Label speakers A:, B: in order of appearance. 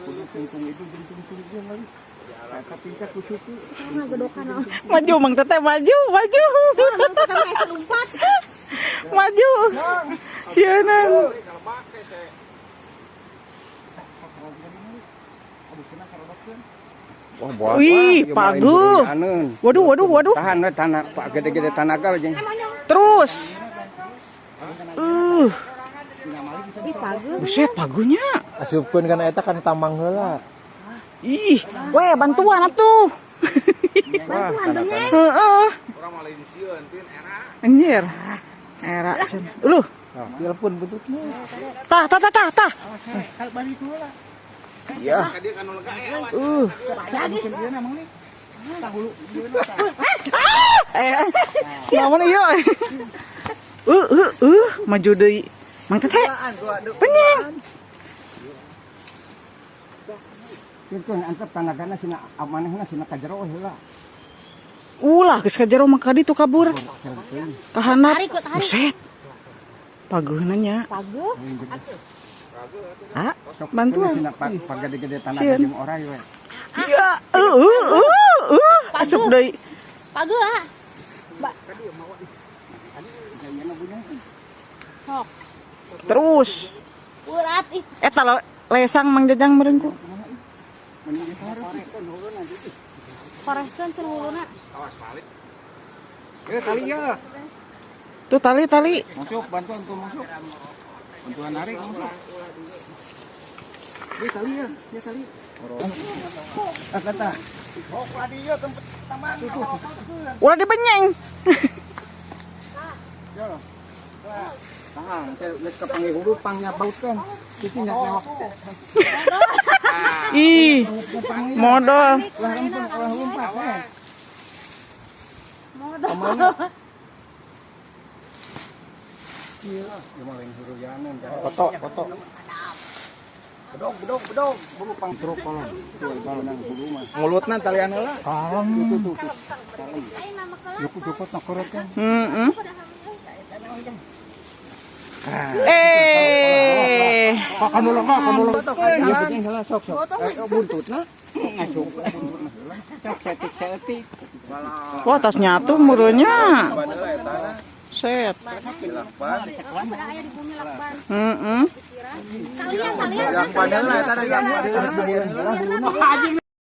A: Kudu tungtung itu tungtung dia lagi. Tapi kita kusuku.
B: Maju Mang Teteh, maju. Maju. Sieunan. Wih, pagu. Waduh.
A: Tahan we tanah Pak gede-gede tanaga aja.
B: Terus. Buset, pagunya.
C: Asupkeun kana eta kan tamang heula.
B: Ih, weh bantuan atuh.
D: Bantuan dongeng.
B: Heeh.
A: Orang malah disieun tin era.
B: Anjir. Era cenah. Uluh.
C: Telepon bututnya.
B: Tah.
A: Kal balik heula.
B: Ya.
A: Dia kan lega ya.
D: Lagi.
A: Dia namang nih. Tahulu
B: Namun ieu. Maju deui. Mang Teteh. Penyeng.
A: Kan antep tanagana sina amanehna sina kajero heula.
B: Ulah geus ka jero maka ditu kabur. Kahanap. Buset. Paguhna nya.
D: Pagu.
B: Ah, bantuan.
A: Sina Pak gede-gede tanaga
B: Sieun.
A: jeung orai we.
B: Ya, asup deui.
D: Pagu ah. Sok.
B: Terus.
D: Urat ih.
B: Eta lesang Mang Jajang meureun ku.
D: Koreskeun teh huluna.
A: Awas balik. Tali ya.
B: Tuh tali.
A: Masuk bantuan tuh masuk. Bantuan narik masuk. Tali ya, tali. Kata. Oh, dia tempat taman.
B: Ulah dipenyeng.
A: Tahan, geus kepanggih hurupangnya bautkeun. Cicing nya lewat.
B: Ih, modal.
A: Ulah lompat we.
D: Modal.
A: Iya, maling huruyanan.
C: Foto.
A: Bedog. Bulu pang truk kolon. Tuh balonang bulu mah.
C: Mulutna talian heula.
A: Tuh.
D: Ayo nama kelas.
A: Jukut nakorot kan.
B: Heeh.
A: Kamu lo. Iya penting heula sok. Buntutna. Ngasup buntutna heula. Cek setik.
B: Wah, tas nyatu meureunnya. Set. Heeh.
D: Kalian.